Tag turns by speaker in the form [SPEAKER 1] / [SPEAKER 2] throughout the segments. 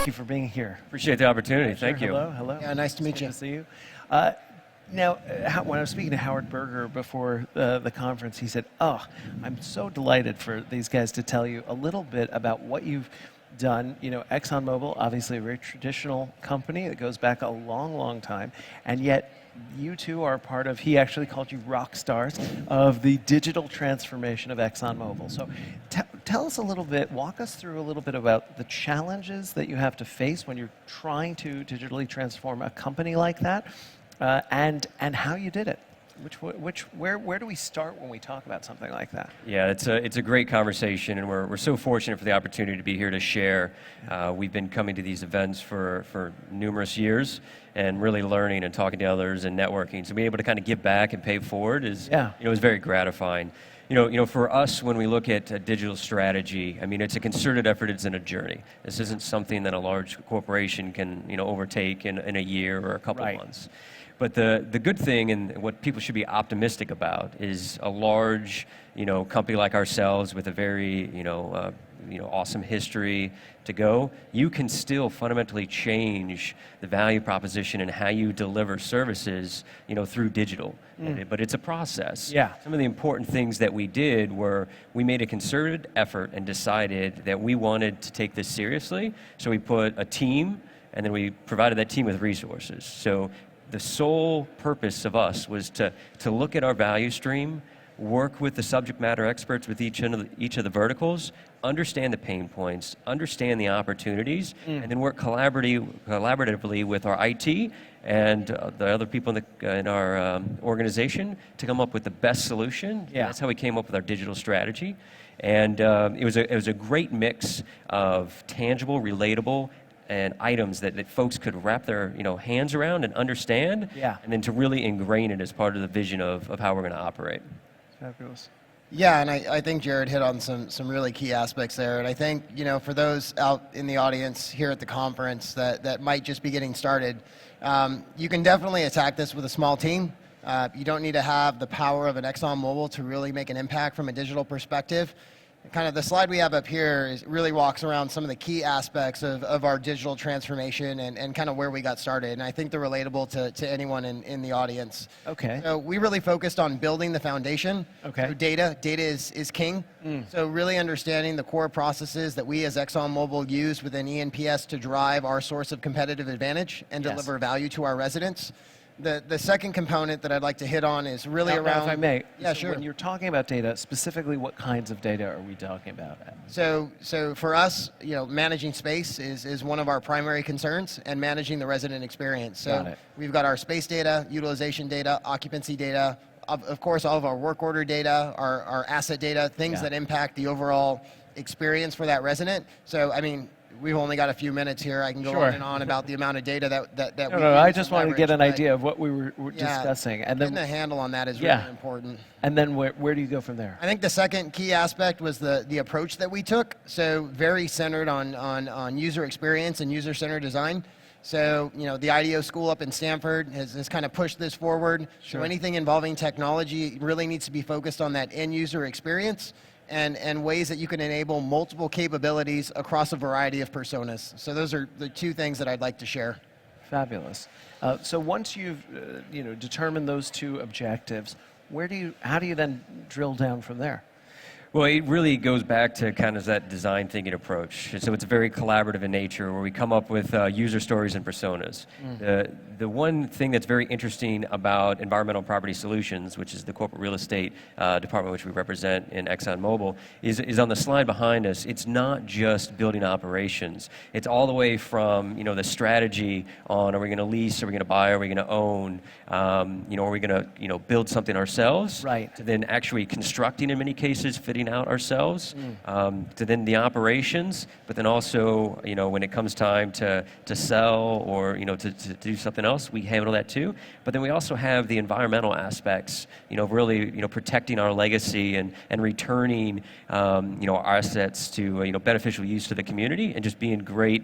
[SPEAKER 1] Thank you for being here.
[SPEAKER 2] Appreciate the opportunity. Thank you.
[SPEAKER 1] Hello, hello.
[SPEAKER 3] Yeah, nice to meet you.
[SPEAKER 1] Good to see you. Now, when I was speaking to Howard Berger before the conference, he said, "Oh, I'm so delighted for these guys to tell you a little bit about what you've done. You know, ExxonMobil, obviously a very traditional company that goes back a long, long time, and yet you two are part of," he actually called you rock stars, of the digital transformation of ExxonMobil. So tell us a little bit, walk us through a little bit about the challenges that you have to face when you're trying to digitally transform a company like that, and how you did it. Where do we start when we talk about something like that?
[SPEAKER 2] Yeah, it's a great conversation, and we're so fortunate for the opportunity to be here to share. We've been coming to these events for numerous years, and really learning and talking to others and networking. So being able to kind of give back and pay forward is very gratifying. You know, for us, when we look at digital strategy, I mean, it's a concerted effort. It's in a journey. This isn't something that a large corporation can overtake in a year or a couple of months. But the good thing, and what people should be optimistic about, is a large, company like ourselves with a very, awesome history to go. You can still fundamentally change the value proposition and how you deliver services, through digital. But it's a process.
[SPEAKER 1] Yeah.
[SPEAKER 2] Some of the important things that we did were we made a concerted effort and decided that we wanted to take this seriously. So we put a team, and then we provided that team with resources. So the sole purpose of us was to look at our value stream, work with the subject matter experts with each of the verticals, understand the pain points, understand the opportunities, and then work collaboratively with our IT and the other people in our organization to come up with the best solution.
[SPEAKER 1] Yeah.
[SPEAKER 2] That's how we came up with our digital strategy. And it was a great mix of tangible, relatable, and items that folks could wrap their hands around and understand, and then to really ingrain it as part of the vision of how we're going to operate.
[SPEAKER 1] Fabulous.
[SPEAKER 3] Yeah, and I think Jared hit on some really key aspects there. And I think, for those out in the audience here at the conference that might just be getting started, you can definitely attack this with a small team. You don't need to have the power of an ExxonMobil to really make an impact from a digital perspective. Kind of the slide we have up here really walks around some of the key aspects of our digital transformation and kind of where we got started. And I think they're relatable to anyone in the audience.
[SPEAKER 1] Okay.
[SPEAKER 3] So we really focused on building the foundation.
[SPEAKER 1] Okay.
[SPEAKER 3] So data is king. So really understanding the core processes that we as ExxonMobil use within E&PS to drive our source of competitive advantage and deliver value to our residents. The second component that I'd like to hit on is really around...
[SPEAKER 1] Now, if I may.
[SPEAKER 3] Yeah,
[SPEAKER 1] so
[SPEAKER 3] sure.
[SPEAKER 1] When you're talking about data, specifically what kinds of data are we talking about?
[SPEAKER 3] So for us, managing space is one of our primary concerns, and managing the resident experience. So we've got our space data, utilization data, occupancy data, of course all of our work order data, our asset data, things that impact the overall experience for that resident. So, I mean, we've only got a few minutes here. I can go on and on about the amount of data that we
[SPEAKER 1] No, I just wanted to get an idea of what we were discussing. And then
[SPEAKER 3] getting a handle on that is really important.
[SPEAKER 1] And then where do you go from there?
[SPEAKER 3] I think the second key aspect was the approach that we took. So very centered on user experience and user-centered design. So, the IDEO school up in Stanford has kind of pushed this forward.
[SPEAKER 1] Sure.
[SPEAKER 3] So anything involving technology really needs to be focused on that end user experience and ways that you can enable multiple capabilities across a variety of personas. So those are the two things that I'd like to share.
[SPEAKER 1] Fabulous. So once you've determined those two objectives, how do you then drill down from there?
[SPEAKER 2] Well, it really goes back to kind of that design thinking approach. So it's very collaborative in nature, where we come up with user stories and personas. The one thing that's very interesting about Environmental Property Solutions, which is the corporate real estate department which we represent in ExxonMobil, is on the slide behind us. It's not just building operations. It's all the way from the strategy on, are we going to lease, are we going to buy, are we going to own, are we going to build something ourselves?
[SPEAKER 1] Right.
[SPEAKER 2] To then actually constructing, in many cases, fitting out ourselves, to then the operations, but then also, when it comes time to sell or, to do something else, we handle that too. But then we also have the environmental aspects, really, protecting our legacy and returning, our assets to, beneficial use to the community, and just being great,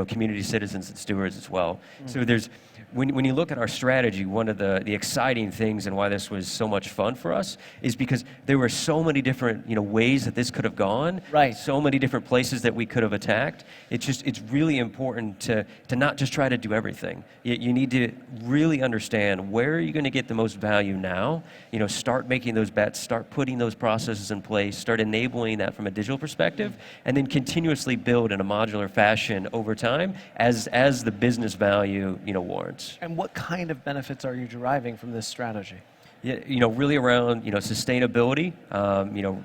[SPEAKER 2] community citizens and stewards as well. So there's when you look at our strategy, one of the exciting things and why this was so much fun for us is because there were so many different ways that this could have gone,
[SPEAKER 1] Right.
[SPEAKER 2] so many different places that we could have attacked. It's really important to not just try to do everything. You need to really understand where are you going to get the most value now. Start making those bets, start putting those processes in place, start enabling that from a digital perspective, and then continuously build in a modular fashion over time as the business value warrants.
[SPEAKER 1] And what kind of benefits are you deriving from this strategy?
[SPEAKER 2] Yeah, really around sustainability,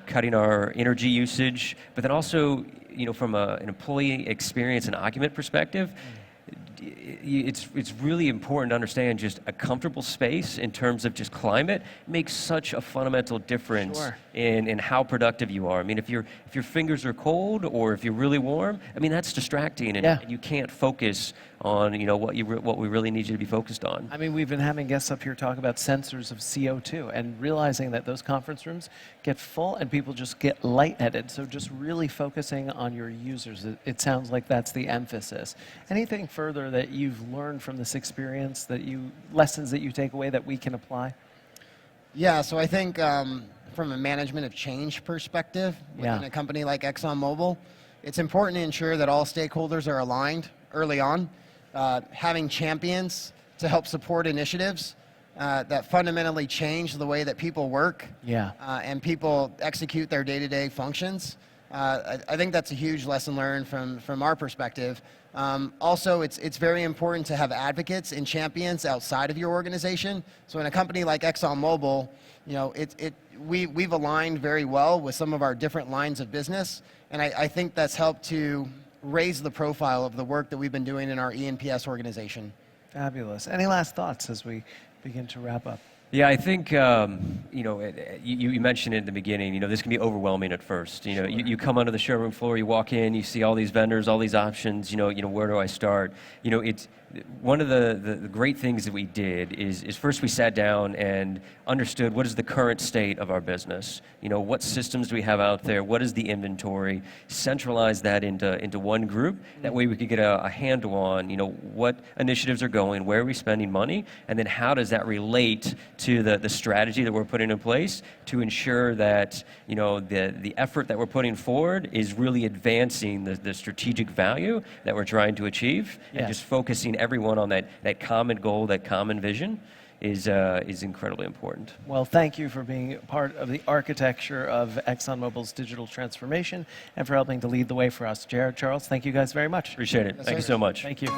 [SPEAKER 2] cutting our energy usage, but then also from an employee experience and occupant perspective. It's really important to understand just a comfortable space in terms of just climate makes such a fundamental difference
[SPEAKER 1] Sure.
[SPEAKER 2] in how productive you are. I mean, if your fingers are cold or if you're really warm, I mean that's distracting and,
[SPEAKER 1] Yeah.
[SPEAKER 2] and you can't focus on what we really need you to be focused on.
[SPEAKER 1] I mean, we've been having guests up here talk about sensors of CO2 and realizing that those conference rooms get full and people just get lightheaded. So just really focusing on your users, it sounds like that's the emphasis. Anything further that you've learned from this experience, lessons that you take away that we can apply?
[SPEAKER 3] Yeah, so I think from a management of change perspective, within a company like ExxonMobil, it's important to ensure that all stakeholders are aligned early on. Having champions to help support initiatives that fundamentally change the way that people work and people execute their day-to-day functions. I think that's a huge lesson learned from our perspective. Also, it's very important to have advocates and champions outside of your organization. So in a company like ExxonMobil, we've aligned very well with some of our different lines of business, and I think that's helped to raise the profile of the work that we've been doing in our E&PS organization.
[SPEAKER 1] Fabulous. Any last thoughts as we begin to wrap up?
[SPEAKER 2] Yeah, I think you mentioned it in the beginning. This can be overwhelming at first. You come onto the showroom floor, you walk in, you see all these vendors, all these options. Where do I start? It's one of the great things that we did is first we sat down and understood what is the current state of our business. What systems do we have out there? What is the inventory? Centralize that into one group. That way we could get a handle on what initiatives are going, where are we spending money, and then how does that relate to the strategy that we're putting in place to ensure that the effort that we're putting forward is really advancing the strategic value that we're trying to achieve, and just focusing everyone on that common goal, that common vision is incredibly important.
[SPEAKER 1] Well, thank you for being part of the architecture of ExxonMobil's digital transformation and for helping to lead the way for us. Jared, Charles, thank you guys very much.
[SPEAKER 2] Appreciate it. Thank you so much.
[SPEAKER 1] Thank you.